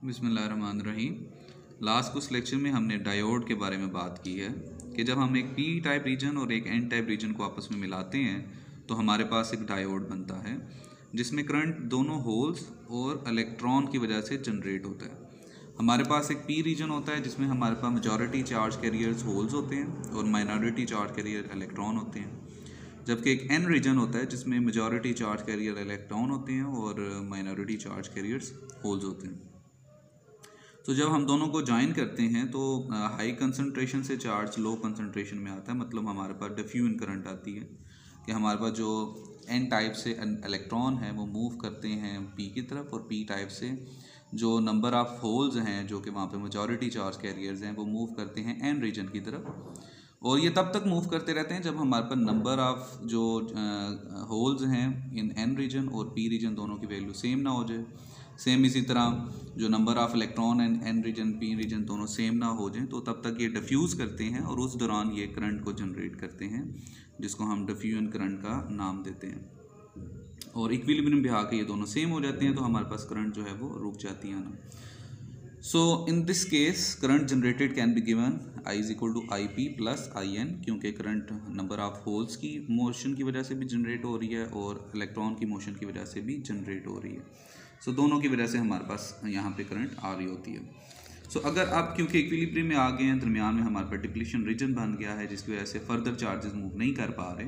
बिस्मिल्लाहिर्रहमानिर्रहीम। लास्ट कुछ लेक्चर में हमने डायोड के बारे में बात की है कि जब हम एक पी टाइप रीजन और एक एन टाइप रीजन को आपस में मिलाते हैं तो हमारे पास एक डायोड बनता है जिसमें करंट दोनों होल्स और इलेक्ट्रॉन की वजह से जनरेट होता है। हमारे पास एक पी रीजन होता है जिसमें हमारे पास मेजॉरिटी चार्ज कैरियर्स होल्स होते हैं और माइनॉरिटी चार्ज कैरियर इलेक्ट्रॉन होते हैं, जबकि एक एन रीजन होता है जिसमें मेजॉरिटी चार्ज कैरियर इलेक्ट्रॉन होते हैं और माइनॉरिटी चार्ज कैरियर्स होल्स होते हैं। तो जब हम दोनों को ज्वाइन करते हैं तो हाई कंसंट्रेशन से चार्ज लो कंसंट्रेशन में आता है, मतलब हमारे पास डिफ्यूजन करंट आती है कि हमारे पास जो एन टाइप से इलेक्ट्रॉन है वो मूव करते हैं पी की तरफ, और पी टाइप से जो नंबर ऑफ़ होल्स हैं जो कि वहाँ पे मेजॉरिटी चार्ज कैरियर्स हैं वो मूव करते हैं एन रीजन की तरफ। और ये तब तक मूव करते रहते हैं जब हमारे पास नंबर ऑफ़ जो होल्स हैं इन एन रीजन और पी रीजन दोनों की वैल्यू सेम ना हो जाए। सेम इसी तरह जो number of electron and N region P region दोनों सेम ना हो जाएं तो तब तक ये डिफ्यूज़ करते हैं और उस दौरान ये करंट को जनरेट करते हैं जिसको हम डिफ्यूजन करंट का नाम देते हैं। और इक्विलिब्रियम पे आके ये दोनों सेम हो जाते हैं तो हमारे पास करंट जो है वो रुक जाती है ना। So in this case current generated can be given I is equal to I P plus I N, क्योंकि करंट नंबर ऑफ़ होल्स की मोशन की वजह से भी जनरेट हो रही है और इलेक्ट्रॉन की मोशन की वजह से भी जनरेट हो रही है। सो दोनों की वजह से हमारे पास यहाँ पे करंट आ रही होती है। सो अगर आप क्योंकि इक्विलिब्रियम में आ गए हैं, दरमियान में हमारे पास डिप्लीशन रीजन बन गया है जिसकी वजह से फर्दर चार्जेस मूव नहीं कर पा रहे,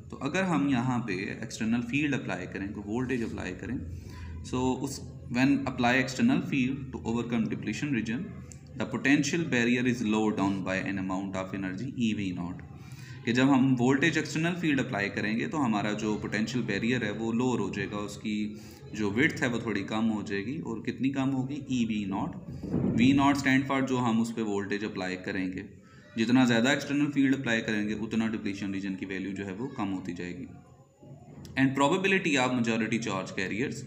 तो अगर हम यहाँ पे एक्सटर्नल फील्ड अप्लाई करें, कोई वोल्टेज अप्लाई करें, सो उस when apply external field to overcome depletion region the potential barrier is low down by an amount of energy E V naught, कि जब हम वोल्टेज एक्सटर्नल फील्ड अप्लाई करेंगे तो हमारा जो पोटेंशियल बैरियर है वो लोअर हो जाएगा, उसकी जो विड्थ है वो थोड़ी कम हो जाएगी। और कितनी कम होगी? E V naught. V naught stand for जो हम उस पर वोल्टेज अप्लाई करेंगे। जितना ज़्यादा एक्सटर्नल फील्ड अप्लाई करेंगे उतना डिप्लीशन रीजन की वैल्यू जो है वो कम होती जाएगी। And probability of majority charge carriers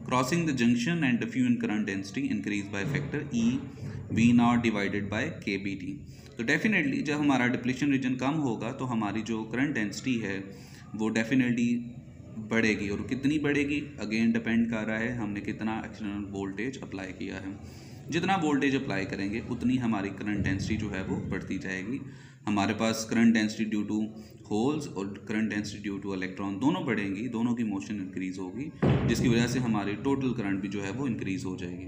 crossing the junction and diffusion current density increase by factor E V not divided by के बी टी। तो डेफिनेटली जब हमारा डिप्लीशन रीजन कम होगा तो हमारी जो करंट डेंसिटी है वो डेफिनेटली बढ़ेगी। और कितनी बढ़ेगी अगेन डिपेंड कर रहा है हमने कितना एक्सटर्नल वोल्टेज अप्लाई किया है। जितना वोल्टेज अप्लाई करेंगे उतनी हमारी करंट डेंसिटी जो है वो बढ़ती जाएगी। हमारे पास current density due to holes और current density due to electron दोनों बढ़ेंगी, दोनों की मोशन इंक्रीज़ होगी, जिसकी वजह से हमारी टोटल करंट भी जो है वो इंक्रीज़ हो जाएगी।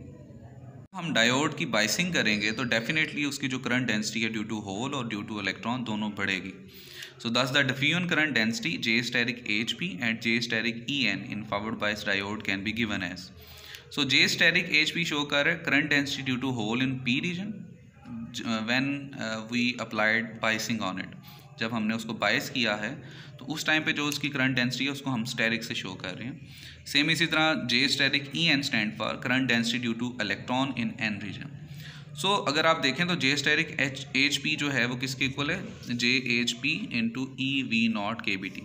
हम डायोड की बाइसिंग करेंगे तो डेफिनेटली उसकी जो करंट डेंसिटी है ड्यू टू होल और ड्यू टू इलेक्ट्रॉन दोनों बढ़ेगी। So thus the diffusion current density J steric HP and J steric EN in forward bias diode can be given as. So J steric HP show कर रहा है current density due to hole in P region when we applied biasing on it. जब हमने उसको बायस किया है तो उस टाइम पे जो उसकी करंट डेंसिटी है उसको हम स्टेरिक से शो कर रहे हैं। सेम इसी तरह J steric EN stand for current density due to electron in N region. So अगर आप देखें तो जे स्टेरिक एच पी जो है वो किसके इक्वल है? J H P into E V naught K B T.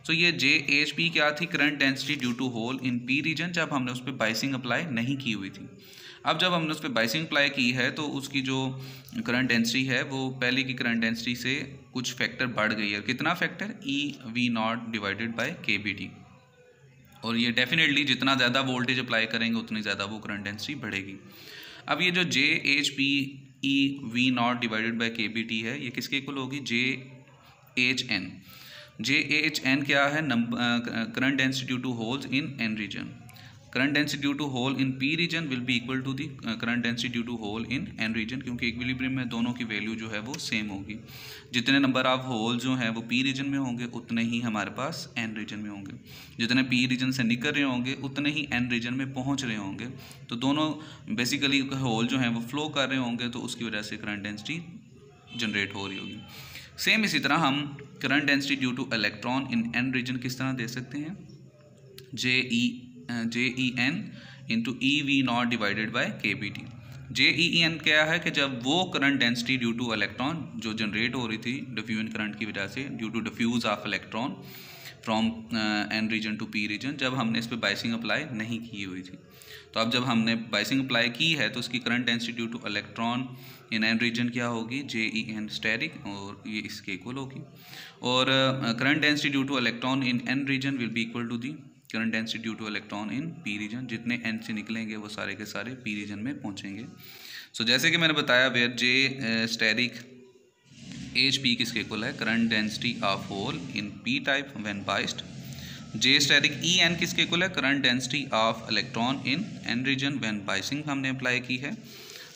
So ये जे एच पी क्या थी? Current density due to hole in P region, जब हमने उस पर बाइसिंग अप्लाई नहीं की हुई थी। अब जब हमने उस पर बाइसिंग अप्लाई की है तो उसकी जो करंट डेंसिटी है वो पहले की करंट डेंसिटी से कुछ फैक्टर बढ़ गई है। कितना factor? E V not divided by K B T. और ये डेफिनेटली जितना ज़्यादा वोल्टेज अप्लाई करेंगे उतनी ज़्यादा वो करंट डेंसिटी बढ़ेगी। अब ये जो J H P E V not divided by K B T है ये किसके इक्वल होगी? J H N. J H N क्या है? Current density due to holes in N region. Current density due to hole in P region will be equal to the current density due to hole in N region, क्योंकि equilibrium में दोनों की value जो है वो same होगी। जितने number of whole जो हैं वो पी रीजन में होंगे उतने ही हमारे पास एन रीजन में होंगे। जितने पी रीजन से निकल रहे होंगे उतने ही एन रीजन में पहुंच रहे होंगे। तो दोनों बेसिकली होल जो हैं वो फ्लो कर रहे होंगे तो उसकी वजह से करंट डेंसिटी जनरेट हो रही होगी। सेम इसी तरह हम current density due to electron in N region किस तरह दे सकते हैं? J E N into E V not divided by K B T. J E N क्या है? कि जब वो current density due to electron जो जनरेट हो रही थी डिफ्यूजन करंट की वजह से due to diffuse of electron from N region to P region, जब हमने इस पर बाइसिंग अप्लाई नहीं की हुई थी। तो अब जब हमने बाइसिंग अप्लाई की है तो उसकी current density due to electron in N region क्या होगी? जे ई एन स्टेरिक, और ये इसके इक्वल होगी। और current density due to electron in N region will be equal to the current density due to electron in P region, जितने N से निकलेंगे वो सारे के सारे पी रीजन में पहुंचेंगे। सो जैसे कि मैंने बताया where J steric H P किसके इक्वल है, current density of hole in P type when biased. J steric E N किसके इक्वल है, current density of electron in N region when biasing हमने अप्लाई की है।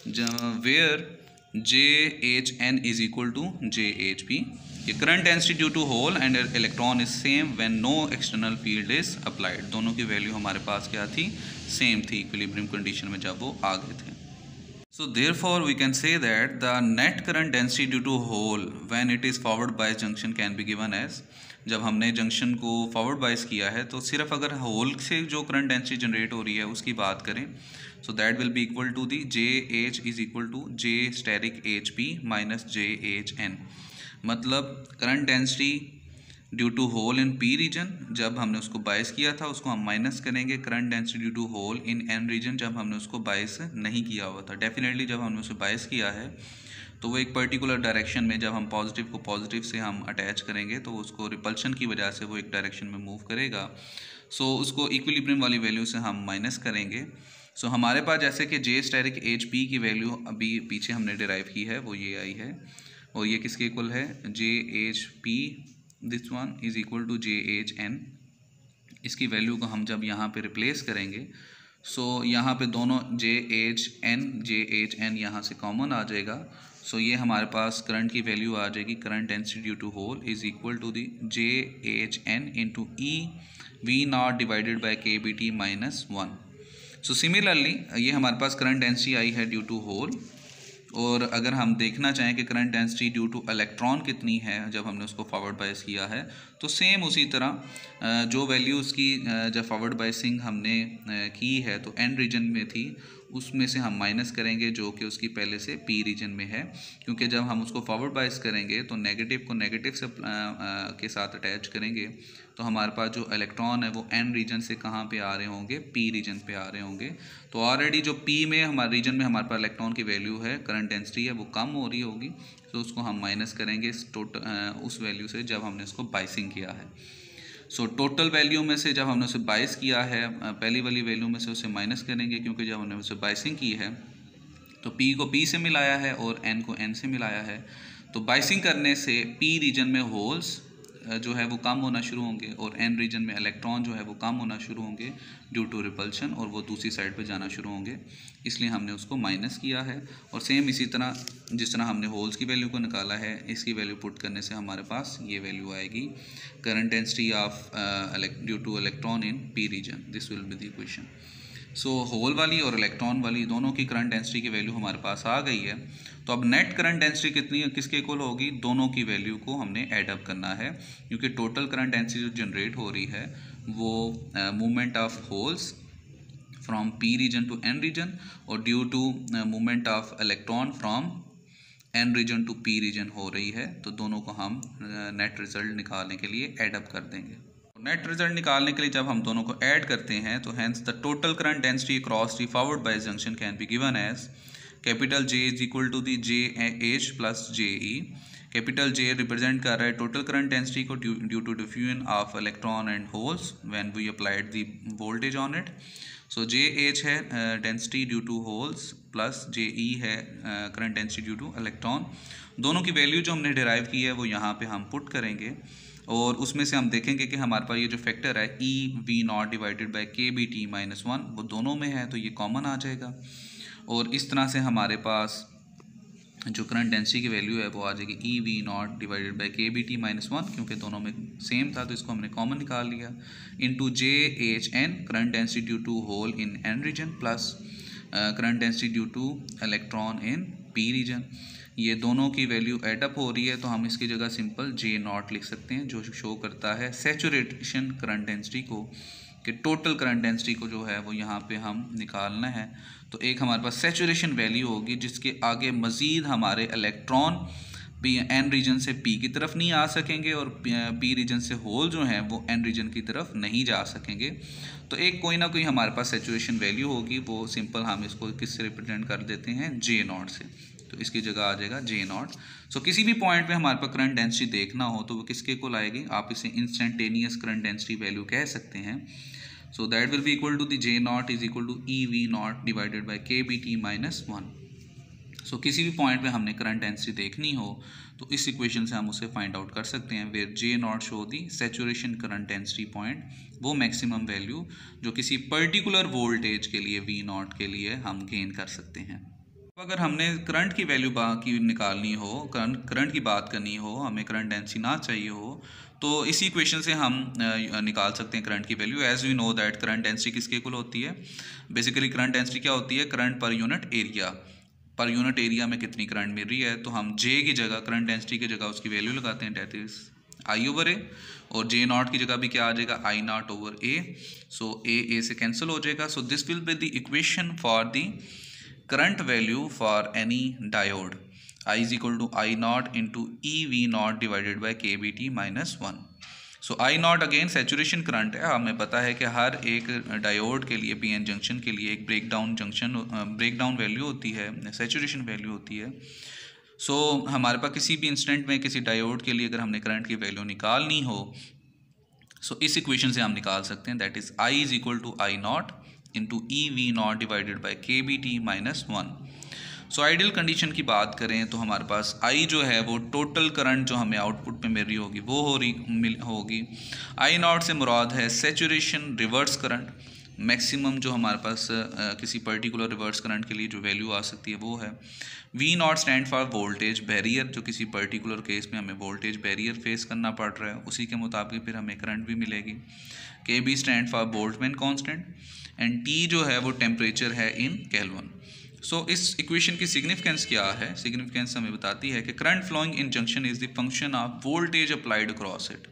Where J H N is equal to J H P. ये current density due to hole and electron is same when no external field is applied. दोनों की value हमारे पास क्या थी, same थी इक्विलिब्रियम कंडीशन में जब वो आ गए थे। So therefore we can say that the net current density due to hole when it is forward bias junction can be given as, जब हमने जंक्शन को फॉरवर्ड बाइस किया है तो सिर्फ अगर होल से जो करंट डेंसिटी जनरेट हो रही है उसकी बात करें, so that will be equal to the J H is equal to J steric H P minus J H N. मतलब current density due to hole in P region जब हमने उसको बाइस किया था उसको हम माइनस करेंगे current density due to hole in N region जब हमने उसको बाइस नहीं किया हुआ था। डेफिनेटली जब हमने उसे बाइस किया है तो वो एक पर्टिकुलर डायरेक्शन में, जब हम पॉजिटिव को पॉजिटिव से हम अटैच करेंगे तो उसको रिपल्शन की वजह से वो एक डायरेक्शन में मूव करेगा। सो उसको इक्विलिब्रियम वाली वैल्यू से हम माइनस करेंगे। सो हमारे पास जैसे कि जे स्टेरिक एच पी की वैल्यू अभी पीछे हमने डिराइव की है वो ये आई है, और ये किसके इक्वल है, J H P this one is equal to J H N. इसकी वैल्यू को हम जब यहाँ पे रिप्लेस करेंगे, सो यहाँ पे दोनों जे एच एन यहाँ से कॉमन आ जाएगा। सो ये हमारे पास करंट की वैल्यू आ जाएगी, current density due to hole is equal to the J H N into E V not divided by K B T minus one. So similarly ये हमारे पास करंट डेंसिटी आई है ड्यू टू होल, और अगर हम देखना चाहें कि current density due to electron कितनी है जब हमने उसको फॉरवर्ड बाइस किया है, तो सेम उसी तरह जो वैल्यू उसकी जब फॉरवर्ड बाइसिंग हमने की है तो एन रीजन में थी उसमें से हम माइनस करेंगे जो कि उसकी पहले से पी रीजन में है, क्योंकि जब हम उसको फॉरवर्ड बाइस करेंगे तो नेगेटिव को नेगेटिव से के साथ अटैच करेंगे तो हमारे पास जो इलेक्ट्रॉन है वो एन रीजन से कहाँ पे आ रहे होंगे, पी रीजन पे आ रहे होंगे। तो ऑलरेडी जो पी में हमारे रीजन में हमारे पास इलेक्ट्रॉन की वैल्यू है, करंट डेंसिटी है वो कम हो रही होगी, तो उसको हम माइनस करेंगे उस वैल्यू से जब हमने उसको बाइसिंग किया है। सो टोटल वैल्यू में से जब हमने उसे बाइस किया है पहली वाली वैल्यू में से उसे माइनस करेंगे, क्योंकि जब हमने उसे बाइसिंग की है तो पी को पी से मिलाया है और एन को एन से मिलाया है। तो बाइसिंग करने से पी रीजन में होल्स जो है वो कम होना शुरू होंगे और एन रीजन में इलेक्ट्रॉन जो है वो कम होना शुरू होंगे ड्यू टू रिपल्शन, और वो दूसरी साइड पे जाना शुरू होंगे, इसलिए हमने उसको माइनस किया है। और सेम इसी तरह जिस तरह हमने होल्स की वैल्यू को निकाला है, इसकी वैल्यू पुट करने से हमारे पास ये वैल्यू आएगी, current density of due to electron in P region. This will be the equation. So hole वाली और इलेक्ट्रॉन वाली दोनों की करंट डेंसिटी की वैल्यू हमारे पास आ गई है। तो अब नेट करंट डेंसिटी कितनी किसके इक्वल होगी, दोनों की वैल्यू को हमने ऐड अप करना है, क्योंकि टोटल करंट डेंसिटी जो जनरेट हो रही है वो movement of holes from P region to N region और due to movement of electron from N region to P region हो रही है। तो दोनों को हम नेट रिजल्ट निकालने के लिए ऐड अप कर देंगे। नेट रिजल्ट निकालने के लिए जब हम दोनों को ऐड करते हैं तो hence the total current density across the forward bias junction can be given as capital J is equal to the J H plus J E. Capital J represent कर रहा है टोटल करंट डेंसिटी को due to diffusion of electron and holes when we applied the voltage on it. So J H है density due to holes plus J E है current density due to electron. दोनों की value जो हमने derive की है वो यहाँ पे हम पुट करेंगे, और उसमें से हम देखेंगे कि हमारे पास ये जो फैक्टर है ई V not divided by K B T minus one वो दोनों में है, तो ये कॉमन आ जाएगा। और इस तरह से हमारे पास जो करंट डेंसिटी की वैल्यू है वो आ जाएगी ई V not divided by K B T minus one, क्योंकि दोनों में सेम था तो इसको हमने कॉमन निकाल लिया, into J H N current density due to hole in N region plus current density due to electron in P region. ये दोनों की वैल्यू एडअप हो रही है तो हम इसकी जगह सिंपल जे नॉट लिख सकते हैं, जो शो करता है सैचुरेशन करंट डेंसिटी को, कि टोटल करंट डेंसिटी को जो है वो यहाँ पे हम निकालना है। तो एक हमारे पास सैचुरेशन वैल्यू होगी जिसके आगे मज़ीद हमारे इलेक्ट्रॉन पी एन रीजन से पी की तरफ नहीं आ सकेंगे और पी रीजन से होल जो हैं वो एन रीजन की तरफ नहीं जा सकेंगे। तो एक कोई ना कोई हमारे पास सैचुरेशन वैल्यू होगी, वो सिंपल हम इसको किससे रिप्रेजेंट कर देते हैं, जे नॉट से, तो इसकी जगह आ जाएगा जे नॉट। सो किसी भी पॉइंट पे हमारे पास करंट डेंसिटी देखना हो तो वो किसके इक्वल आएगी, आप इसे इंस्टेंटेनियस करंट डेंसिटी वैल्यू कह सकते हैं। So that will be equal to the J naught is equal to E V not divided by KBT minus 1। सो किसी भी पॉइंट पे हमने करंट डेंसिटी देखनी हो तो इस इक्वेशन से हम उसे फाइंड आउट कर सकते हैं, where J naught show the saturation current density point, वो मैक्सिमम वैल्यू जो किसी पर्टिकुलर वोल्टेज के लिए V नॉट के लिए हम गेन कर सकते हैं। अगर हमने करंट की वैल्यू की निकालनी हो, करंट की बात करनी हो, हमें करंट डेंसिटी ना चाहिए हो, तो इसी इक्वेशन से हम निकाल सकते हैं करंट की वैल्यू। As we know that current density किसके इक्वल होती है? बेसिकली करंट डेंसिटी क्या होती है? Current per unit area. Per unit area में कितनी करंट मिल रही है, तो हम J की जगह, करंट डेंसिटी की जगह उसकी वैल्यू लगाते हैं, डेट इज I/A, और J नॉट की जगह भी क्या आ जाएगा? I not over A। So A से कैंसिल हो जाएगा। So this will be the equation for the current value for any diode, I is equal to I naught into EV naught divided by KBT minus 1। So I naught again saturation current है, हमें पता है कि हर एक diode के लिए PN junction के लिए एक ब्रेकडाउन वैल्यू होती है, सैचुरेशन वैल्यू होती है। सो हमारे पास किसी भी इंस्टेंट में किसी डायोड के लिए अगर हमने करंट की वैल्यू निकालनी हो, सो इस इक्वेशन से हम निकाल सकते हैं, that is I is equal to I naught into EV not divided by KBT minus 1। So ideal condition की बात करें तो हमारे पास I जो है वो टोटल करंट जो हमें आउटपुट में मिल रही होगी वो होगी। I नॉट से मुराद है सैचुरेशन रिवर्स करंट, मैक्सिमम जो हमारे पास किसी पर्टिकुलर रिवर्स करंट के लिए जो वैल्यू आ सकती है वो है। V not stand for voltage barrier, जो किसी पर्टिकुलर केस में हमें वोल्टेज बैरियर फेस करना पड़ रहा है, उसी के मुताबिक फिर हमें करंट भी मिलेगी। KB stand for Boltzmann constant, and T जो है वो टेम्परेचर है इन केल्विन। सो इस इक्वेशन की सिग्निफिकेंस क्या है? सिग्निफिकेंस हमें बताती है कि current flowing in junction is the function of voltage applied across it,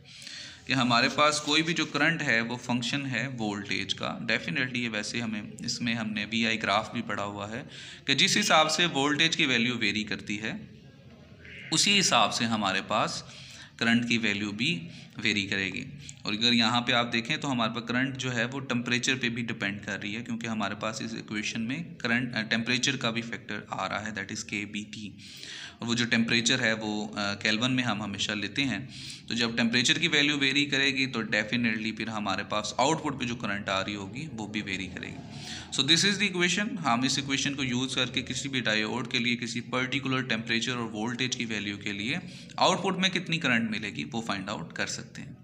कि हमारे पास कोई भी जो करंट है वो फंक्शन है वोल्टेज का। डेफिनेटली ये वैसे इसमें हमने VI ग्राफ भी पढ़ा हुआ है कि जिस हिसाब से वोल्टेज की वैल्यू वेरी करती है उसी हिसाब से हमारे पास करंट की वैल्यू भी वेरी करेगी। और अगर यहाँ पे आप देखें तो हमारे पास करंट जो है वो टेम्परेचर पे भी डिपेंड कर रही है, क्योंकि हमारे पास इस इक्वेशन में करंट टेम्परेचर का भी फैक्टर आ रहा है, दैट इज़ KBT। और वो जो टेम्परेचर है वो केल्विन में हम हमेशा लेते हैं। तो जब टेम्परेचर की वैल्यू वेरी करेगी तो डेफिनेटली फिर हमारे पास आउटपुट पे जो करंट आ रही होगी वो भी वेरी करेगी। So this is the equation. हम इस इक्वेशन को यूज़ करके किसी भी डायोड के लिए किसी पर्टिकुलर टेम्परेचर और वोल्टेज की वैल्यू के लिए आउटपुट में कितनी करंट मिलेगी वो फाइंड आउट कर सकते हैं।